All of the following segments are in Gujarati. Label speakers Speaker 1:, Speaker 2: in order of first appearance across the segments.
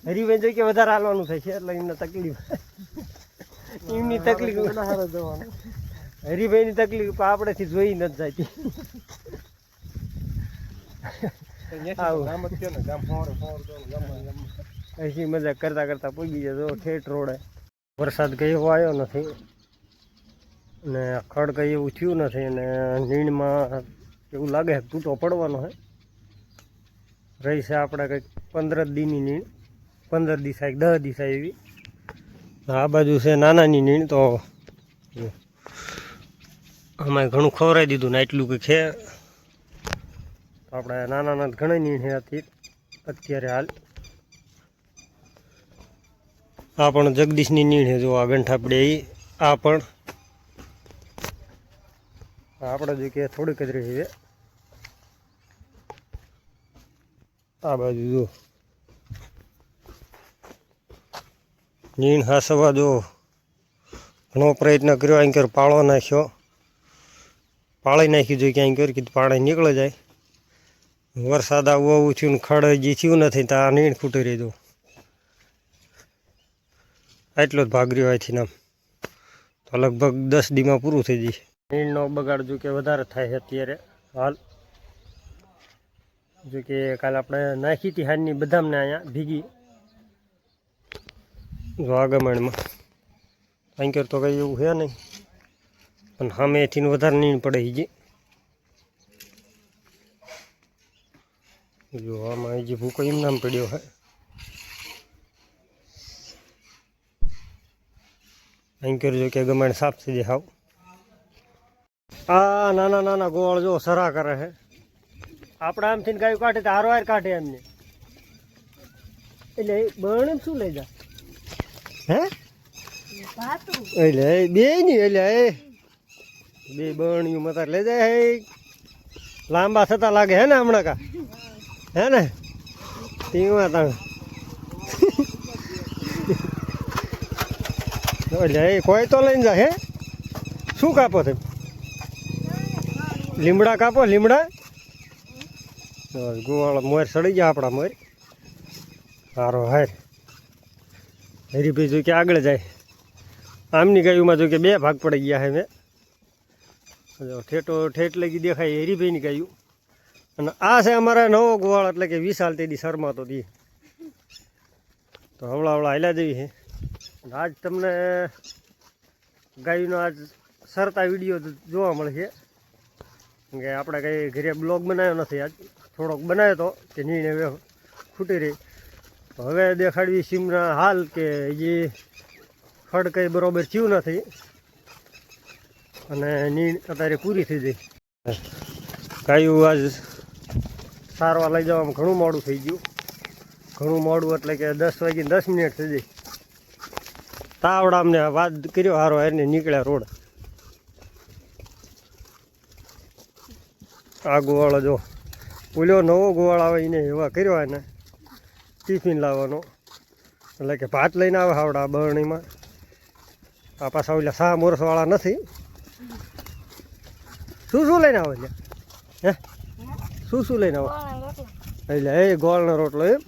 Speaker 1: હરીભાઈ જોઈ કે વધારે હાલવાનું થાય છે એટલે એમને તકલીફ એમની તકલીફ હરીભાઈની તકલીફ આપણેથી જોઈ નથી જાતી. એસી મજા કરતા કરતા પૂગી જાય. જો ઠેઠ રોડે વરસાદ કઈ એવો આવ્યો નથી ને ખડ કઈ એવું થયું નથી અને નીણમાં એવું લાગે છે તૂટો પડવાનો છે. રહી છે આપણે કંઈક 15 દીની નીણ, 15 દિશા 10 દિશા એવી. આ બાજુ છે નાનાની નીણ. તો અમારે ઘણું ખવડાવી દીધું ને એટલું કંઈક છે. આપણે નાના ઘણી નીણ હતી અત્યારે હાલ. આ પણ જગદીશની નીણ છે. જો આ ગંઠાપડે આ પણ આપણે જો કે થોડીક જ રહી છે. આ બાજુ જો નીણ હાસવા જો ઘણો પ્રયત્ન કર્યો. અહીં કર પાળો નાખ્યો, પાળી નાખ્યું જોઈએ ક્યાંય કર કીધું પાણી નીકળી જાય. વરસાદ આવું આવું થયું ને ખડ હજી થયું નથી તો આ નીણ ખૂટી રહી. જો એટલો જ ભાગ રહ્યો અહીંથી નામ તો લગભગ 10 દીમાં પૂરું થઈ જાય. નીણનો બગાડ જો કે વધારે થાય છે અત્યારે હાલ. જો કે કાલે આપણે નાખી હતી હાલની બદામને અહીંયા ભીગી જો આગમણમાં. અહીં તો કંઈ એવું છે નહીં પણ સામેથી વધારે નીણ પડે હજી. જો આમાં હજી ભૂકો એમ નામ પડ્યો છે. અહીં કરજો કે ગમાણ સાફ થઈ જાય હાવ. આ નાના નાના ગોળ જો સરા કરે છે. આપણે આમથી ગાયું કાઢે તો હારો હાર કાઢે એમને. એટલે બણ શું લઈ જા હે એટલે બે ની એટલે બે બણિયું મતાર લઈ જાય. લાંબા થતા લાગે હે ને હમણાં કા હે ને તીમાં તમે એટલે કોઈ તો લઈને જાય. હે શું કાપો તમે? લીમડા કાપો લીમડા. ગોવાળો મોર સડી ગયા આપણા મોર. સારો હાર હરીભાઈ જો કે આગળ જાય. આમની ગાયુંમાં જો કે 2 ભાગ પડી ગયા છે. મેં ઠેઠો ઠેઠ લગી દેખાય હરીભાઈની ગાયું. અને આ છે અમારા નવો ગોવાળ એટલે કે વિશાલ તેદી શર્માતો દી. તો હવળા હવળા હાલ્યા જેવી છે. આજ તમને ગાયનો આજ સરતા વિડીયો જોવા મળશે કે આપણે કંઈ ઘરે બ્લોગ બનાવ્યો નથી. આજ થોડોક બનાવ્યો તો કે નીણ હવે ખૂટી રહી. તો હવે દેખાડવી સીમના હાલ કે જે ખડ કંઈ બરાબર થયું નથી અને નીણ અત્યારે પૂરી થઈ ગઈ. ગાયું આજ સારવાર લઈ જવામાં ઘણું મોડું થઈ ગયું. ઘણું મોડું એટલે કે 10 વાગીને 10 મિનિટ થઈ ગઈ. તાવડા અમને વાત કર્યો હારો એને નીકળ્યા રોડ. આ ગોવાળો જો ઓલો નવો ગોવાળ આવે એને એવા કર્યો એને ટિફિન લાવવાનો એટલે કે ભાત લઈને આવે હાવડા બરણીમાં. આ પાછા ઓલા સા મોરસવાળા નથી. શું લઈને આવે છે હે? શું લઈને આવે? એટલે એ ગોળનો રોટલો એમ.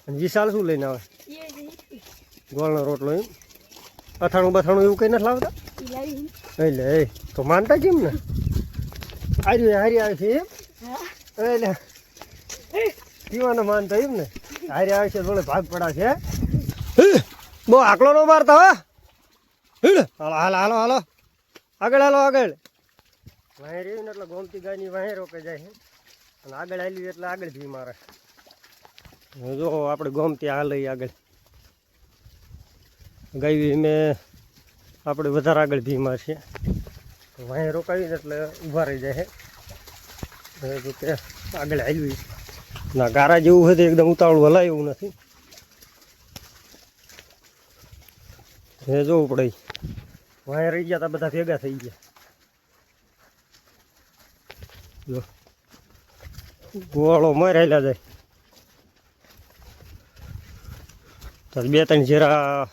Speaker 1: અને વિશાલ શું લઈને આવે? ગોળનો રોટલો એમ. અથાણું બથાણું એવું કંઈ નથી લાવતા? એટલે એ તો માનતા કેમ ને? હારી આવે છે એમ. એટલે પીવાનો માનતા એમ ને. હારી આવે છે થોડે ભાગ પડા છે. બહુ આકલો ન મારતા હો. હાલો હાલો હાલો હાલો આગળ હાલો આગળ. વાહે રહ્યું ને એટલે ગોમતી ગાયની વાહે રોકે જાય છે અને આગળ હાલ્યું એટલે આગળ ભી મારે. જો આપણે ગોમતી હાલ આગળ ગાયું મેં આપણે વધારે આગળ ભી મારશે. વાહે રોકાવીને એટલે ઊભા રહી જાય છે. જો કે આગળ હાલ્યું ના ગારા જેવું હોય તો એકદમ ઉતાવળું હલાય એવું નથી. એ જોવું પડે. વાહે રહી ગયા તા બધા ભેગા થઈ ગયા. જો ગોવાળો માર હાલ્યા જાય તો 2-3 જેરા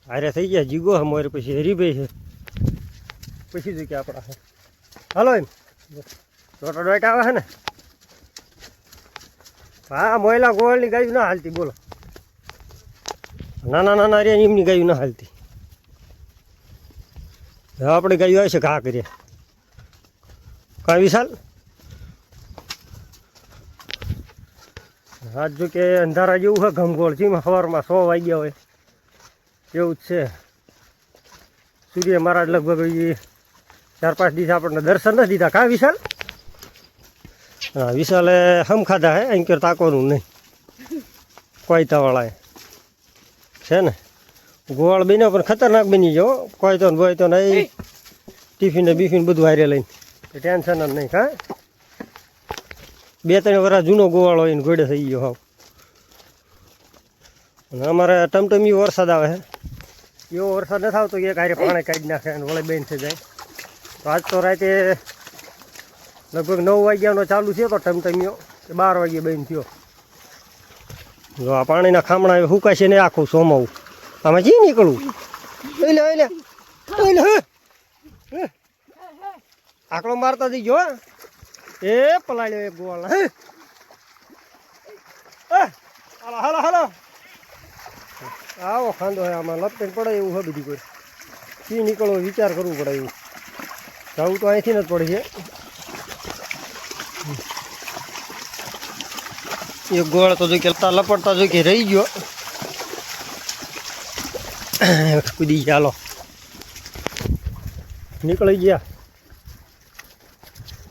Speaker 1: હારે થઈ ગયા. જીગો અમારે પછી હરીભાઈ છે પછી જ કે આપણા છે. હાલો એમ ડોટા ડોટ આવે છે ને હા મોયલા ગોળની ગાયું ના હાલતી બોલો, નાના નાના રે એમની ગાયું ના હાલતી. આપણે ગાયું આવે છે ઘા કરીએ કાંઈ વિશાલ. આજ જો કે અંધારા જેવું છે, ઘમઘોળ છે, સવારમાં 6 વાગ્યા હોય એવું જ છે. સૂર્ય મહારાજ લગભગ 4-5 દિવસ આપણને દર્શન નથી દીધા. કાં વિશાલ? હા વિશાલે હમ ખાધા હે, અહીં કર તાકવાનું નહીં. કોઈતાવાળાએ છે ને ગોળ બન્યો પણ ખતરનાક બની ગયો. કોઈ તો નહીં, ટિફિન બીફિન બધું હારે લઈને ટેન્શન જ નહીં. કાં 2-3 વર્ષ જૂનો ગોવાળો હોય ને ઘોડે થઈ ગયો હાવ. અને અમારે ટમટમિયો વરસાદ આવે છે, એવો વરસાદ નથી આવતો કે હારે પાણી કાઢી નાખે અને વળે બેન થઈ જાય. તો આજ તો રાતે લગભગ 9 વાગ્યાનો ચાલુ છે, તો ટમટમિયો 12 વાગ્યે બંધ થયો. જો આ પાણીના ખામણા સુકાશે ને આખું સોમાવું આમાં જી નીકળવું. આકડો મારતા જઈ ગયો. એ પલાળ્યો એક ગોવાળ. હાલો હાલો હાલો આવો ખાંદો હે, આમાં લપટેને પડે એવું છે બધી. કોઈ કી નીકળવો વિચાર કરવું પડે એવું. જવું તો અહીંથી જ પડે છે. એક ગોળ તો જોઈ કે લપડતા જોઈ કે રહી ગયો. કૂદી ગયા, હાલો નીકળી ગયા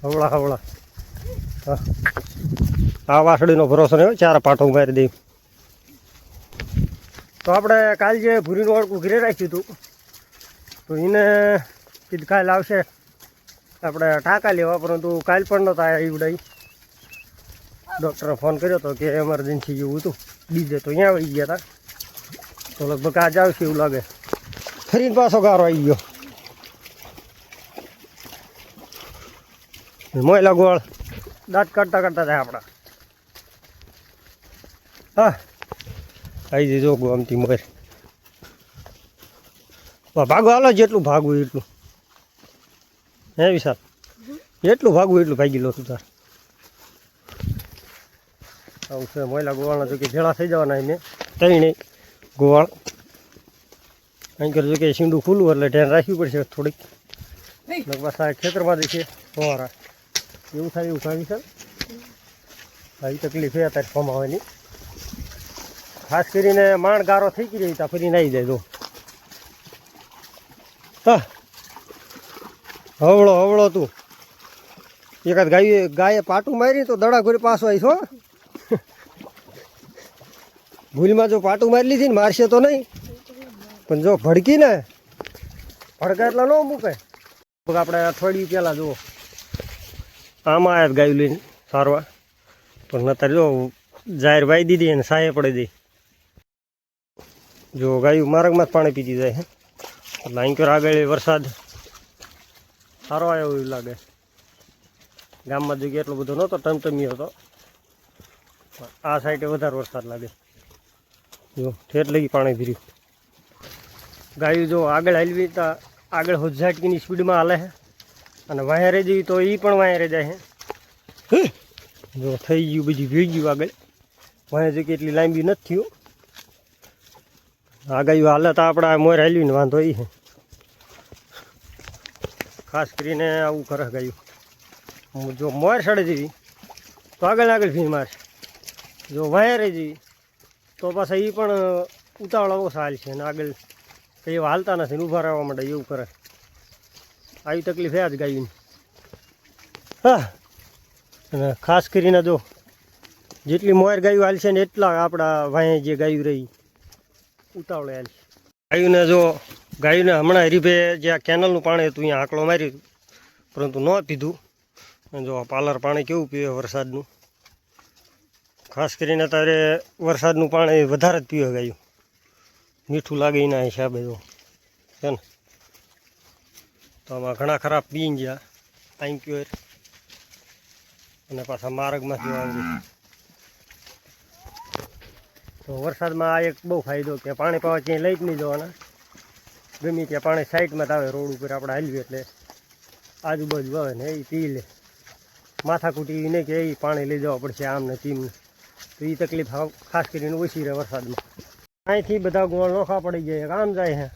Speaker 1: હવળા હવળા. હા આ વાસળીનો ભરોસો નહીં, 4 પાટો મારી દઈ. તો આપણે કાલ જે ભૂરીનું વાડકું ઘરે રાખ્યું હતું, તો એને કીધું કાલ આવશે આપણે ટાંકા લેવા, પરંતુ કાલ પણ નહોતા ઈવડાઈ. ડૉક્ટરે ફોન કર્યો હતો કે એમરજન્સી જેવું હતું, બીજે તો અહીંયા આવી ગયા હતા. તો લગભગ આજે આવશે એવું લાગે. ફરીને પાછો ગારો આવી ગયો. મોયલા ગોળ દાંત કાઢતા કાઢતા થાય આપણા. હા આવી જઈ જોગું આમથી મોર. ભાગો હાલો, જેટલું ભાગવું એટલું. હે વિશાલ? જેટલું ભાગવું એટલું ભાગી લો તું તાર. આવું છે મોયલા ગોવાળના. જો કે ભેળા થઈ જવાના મેં 3 ગોવાળ. અહીં કર જો કે સીંડું ખુલ્લું એટલે ધ્યાન રાખવી પડશે થોડીક. પાછા ખેતરમાં જશે ફવારા એવું થાય એવું કાંઈ વિશાલ. આવી તકલીફ છે અત્યારે ફમાવાની. ખાસ કરીને માણ ગારો થઈ ગઈ ત્યાં ફરીને આવી જાય. તો હા હવળો હવળો તું. એકાદ ગાયે પાટું મારી તો દડા ઘોરી પાછો આવીશ. હો ભૂલમાં જો પાટું મારી લીધી ને મારશે તો નહીં, પણ જો ભડકી ને ભડકા એટલા ન મૂકે. આપણે અઠવાડિયું પહેલાં જુઓ આમાં આવ્યા ગાયું લઈને સારવા, પણ અત્યારે જો જાહેર વાઈ દીધી અને સાયે પડી દઈ. જો ગાયું માર્ગમાં જ પાણી પીતી જાય. એટલે અહીં કર આગળ વરસાદ સારો આવ્યો એવું લાગે. ગામમાં જગ્યા એટલો બધો નહોતો, ટમટમી હતો. આ સાઈડે વધારે વરસાદ લાગે. જો ઠેઠ લગી પાણી ભર્યું. ગાયું જો આગળ હાલવી તો આગળ હોઝાટકીની સ્પીડમાં હાલે છે, અને વાયરે જઈ તો એ પણ વાયરે જાય છે. જો થઈ ગયું બીજું ભી ગયું આગળ. વાંહે જગ્યા એટલી લાંબી નથી થયું. આ ગાયું હાલે તો આપણે મોર હાલવીને વાંધો એ છે. ખાસ કરીને આવું કરે ગાયું. જો મોર સડે જેવી તો આગળ આગળ ભીન મારશે. જો વાયરે જઈ તો પાછા એ પણ ઉતાવળા ઓછા હાલ છે, અને આગળ કંઈ હાલતા નથી, ઊભા રહેવા માંડે એવું કરે. આવી તકલીફ છે જ ગાયુંની. હા અને ખાસ કરીને જો જેટલી મોર ગાયું હાલશે ને એટલા આપણા વાંહે જે ગાયું રહી ઉતાવળે હાલશે. ગાયુંને જો ગાયુંને હમણાં હરીફે જે આ કેનલનું પાણી હતું અહીંયા આંકડો માર્યું, પરંતુ ન પીધું. જો પાલર પાણી કેવું પીવે વરસાદનું. ખાસ કરીને અત્યારે વરસાદનું પાણી વધારે જ પીવે ગાયું. મીઠું લાગે એના હિસાબે જો છે ને. તો આમાં ઘણા ખરાબ પીને ગયા આંક્યોર, અને પાછા માર્ગમાંથી આવી. તો વરસાદમાં આ એક બહુ ફાયદો કે પાણી પાવા ક્યાંય લઈ જ નહીં જવાના. ગમે ત્યાં પાણી સાઈડમાં જ આવે, રોડ ઉપર આપણે હાલવીએ એટલે આજુબાજુ આવે ને એ પી લે. માથાકૂટી નહીં કે એ પાણી લઈ જવા પડશે આમ ને તેમને. તો એ તકલીફ ખાસ કરીને ઓછી રહે વરસાદમાં. અહીંથી બધા ગોળ નોખા પડી જાય. આમ જાય છે,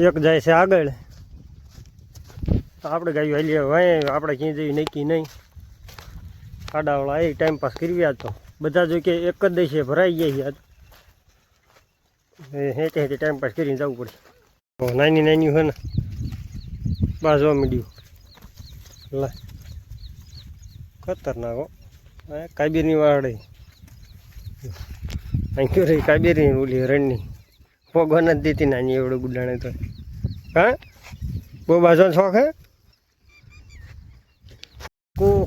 Speaker 1: એક જાય છે આગળ. આપણે ગાયું હાલીએ વાય, આપણે ક્યાંય જઈ નક્કી નહીં. ખાડાવાળા એ ટાઈમ પાસ કરી આજ તો બધા જો કે એક જ દેશે ભરાઈ જાય છે આજ. હેચે હેચે ટાઈમ પાસ કરીને જવું પડે. નાની નાની હોય ને બાજવા મીડિયું લે ખતરનાક હો. કાબીરની વાળે અહીં કયો રહી કાબીરની ઓલી રણની ભગવાન જ દેતી નાની એવડે ગુડાણે તો. હા બહુ બાજવાનો શોખ હે.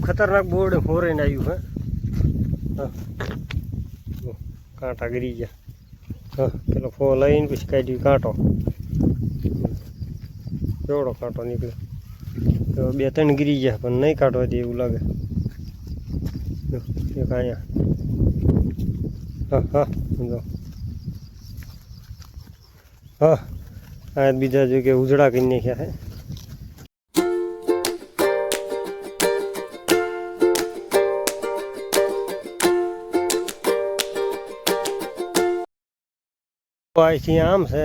Speaker 1: ખતરનાક બોર્ડ ફોરેન આવ્યું હે. હા કાંટા ગરી ગયા. હા પેલો ફો લઈને પછી કાઢ્યું કાંટો. એવડો કાંટો નીકળ્યો. તો 2-3 ગીરી ગયા પણ નહીં કાઢવા દે એવું લાગે. એક અહીંયા. હા હા સમજો. હા આ બીજા જો કે ઉજળા કરી નાખ્યા હે. અહીંથી આમ છે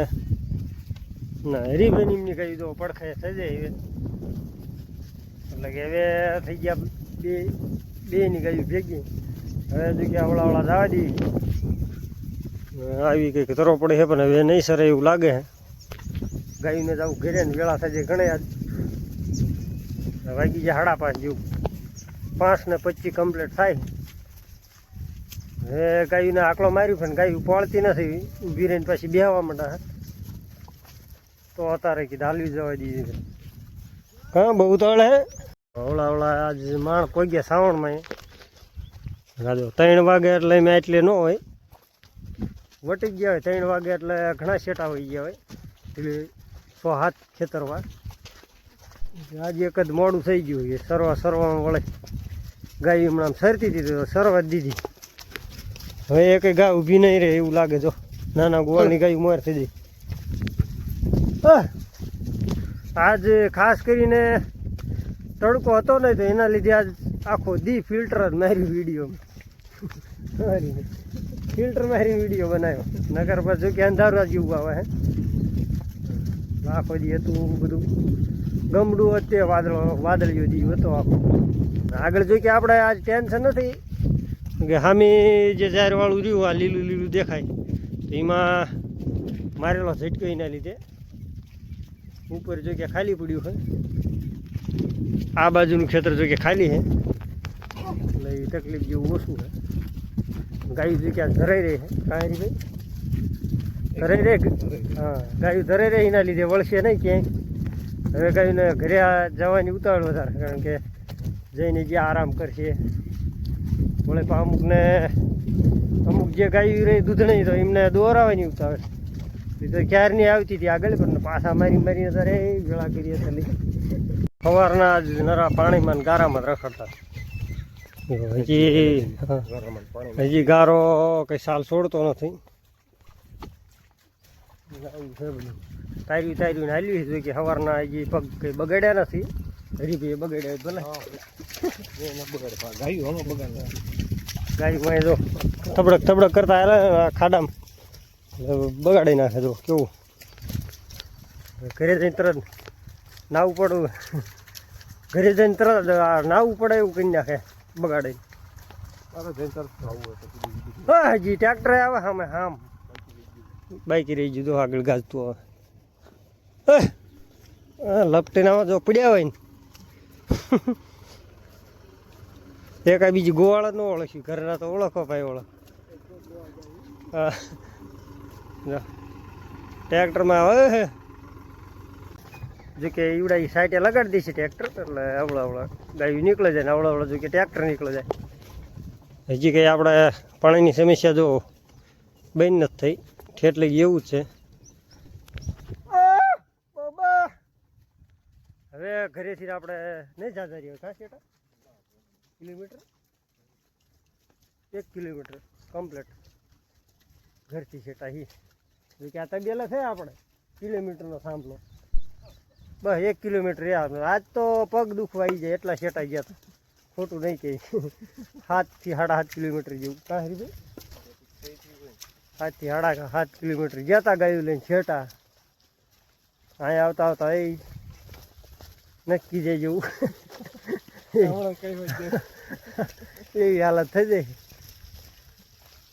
Speaker 1: ના હરીભાઈ એમની કહી દો પડખે થઈ જાય. એટલે કે હવે થઈ ગયા બે ની ગાયું ભેગી. હવે જગ્યા આવડા જવા દઈ આવી કંઈક તરો પડે છે પણ હવે નહીં સર એવું લાગે છે. ગાયુંને જવું ઘેરે ને વેળા થઈ જાય ઘણે આજ વાગી જાય 5:30 જેવું. 5:25 કમ્પ્લીટ થાય. હવે ગાયુંને આકલો માર્યું પણ ગાયું પળતી નથી. ઊભી રહીને પછી બેહવા માંડે તો અત્યારે કીધું હાલવી જવા દઈએ. હા બહુ તળ હે. હવળા આજ માણ પોગ્યા શ્રાવણમાં. રાજો 3 વાગે એટલે મેં એટલે ન હોય વટી ગયા હોય. 3 વાગે એટલે ઘણા શેટા હોઈ ગયા હોય. એટલે 6-7 ખેતરમાં આજે એક જ મોડું થઈ ગયું. એ સરવામાં વળે ગાય હમણાં સરતી હતી તો સરવા જ દીધી. હવે એક ગાય ઊભી નહીં રહે એવું લાગે. જો નાના ગોળની ગાય મોર થઈ જાય. આજ ખાસ કરીને તડકો હતો ને તો એના લીધે આજ આખો દી ફિલ્ટર જ માર્યું વિડીયોમાં. ફિલ્ટર મારી વિડીયો બનાવ્યો. નગર પર જો કે અંધારું જેવું આવે હે. આખો દી હતું બધું ગમડું અત્યારે વાદળીઓ જેવું હતો આખો. આગળ જોઈ કે આપણે આજ ટેન્શન નથી કે સામે જે ઝારવાળું રહ્યું આ લીલું લીલું દેખાય તો એમાં મારેલો ઝટકો એના લીધે ઉપર જો કે ખાલી પડ્યું છે. આ બાજુનું ખેતર જો કે ખાલી છે એટલે એ તકલીફ જેવું ઓછું છે. ગાયું જો કે ધરાઈ રહી છે. કાંઈ ભાઈ ધરાઈ રહે. હા ગાયું ધરાઈ રહે એના લીધે વળશે નહીં ક્યાંય. હવે ગાયુંને ઘરે જવાની ઉતાવળ વધારે કારણ કે જઈને જ્યાં આરામ કરશે. વળે અમુક જે ગાયું રહી દૂધ નહીં તો એમને દોરાવાની ઉતાવળ. એ તો ક્યારની આવતી હતી આગળ પણ પાછા મારીને ત્યારે વેળા કરી હતી. સવારના જ નરા પાણીમાં ગારામાં રખડતા. હજી ગારો કઈ સાલ છોડતો નથી. તાર્યું હાલ્યું છે કે સવારના હજી પગ કંઈ બગાડ્યા નથી. હરીભાઈ બગાડ્યા ભલે ગાયું જો થબડક કરતા હાલે ખાડામાં બગાડી નાખે. જો કેવું ઘરે જઈને તરત નાવું પડવું. ઘરે જઈને તરત નાવું પડે એવું કરી નાખે બગાડી. હજી ટ્રેક્ટર આવે સામે હામ બાઈક રહી ગયું. આગળ ગાજતું આવે લપટીને આવા જો પડ્યા હોય ને એક આ બીજી ગોવાળા ન ઓળખ્યું. ઘરના તો ઓળખો ભાઈ ઓળખ. હા ટ્રેક્ટરમાં આવે જો કે ઈવડા સાઈડે લગાડી દઈશે ટ્રેક્ટર એટલે અવળા ગાયું નીકળે જાય ને અવળા જો કે ટ્રેક્ટર નીકળે જાય. હજી કંઈ આપણે પાણીની સમસ્યા જો બંધ નથી થઈ. ઠેઠ લઈ એવું જ છે. હવે ઘરેથી આપણે નહીં જાતા રહીએ. કાં સેટા કિલોમીટર 1 કિલોમીટર કમ્પ્લીટ ઘરથી સેટા હી કે આ તબેલા છે આપણે કિલોમીટરનો સાંભળો બસ 1 કિલોમીટર આજ તો પગ દુખવા આવી જાય એટલા સેટા ગયા હતા. ખોટું નહીં કહે 7 થી 7.5 કિલોમીટર જેવું કાં હરીભાઈ 7 થી 7.5 કિલોમીટર ગયા તા ગાયું લઈને છેટા અહીંયા આવતા આવતા એ નક્કી જાય જેવું એવી હાલત થઈ જાય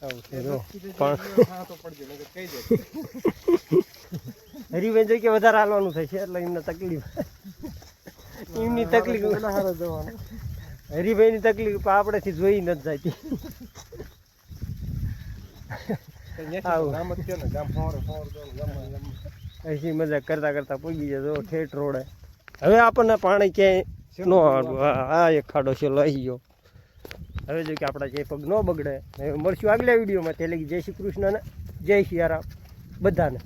Speaker 1: આવું છે જો પણ હરીભાઈ જોઈ કે વધારે હાલવાનું થાય છે એટલે એમને તકલીફ એમની તકલીફ હરીભાઈની તકલીફ આપણેથી જોઈ નથી જતી અહીંથી મજા કરતા કરતા પહોંચી જાય જો ઠેઠ રોડે હવે આપણને પાણી ક્યાંય નો આ એક ખાડો છે લઈ ગયો હવે જો કે આપણા જે પગ ન બગડે હવે મળશું આગલા વિડીયોમાં. તે લગી જય શ્રી કૃષ્ણ ને જય સિયારામ બધાને.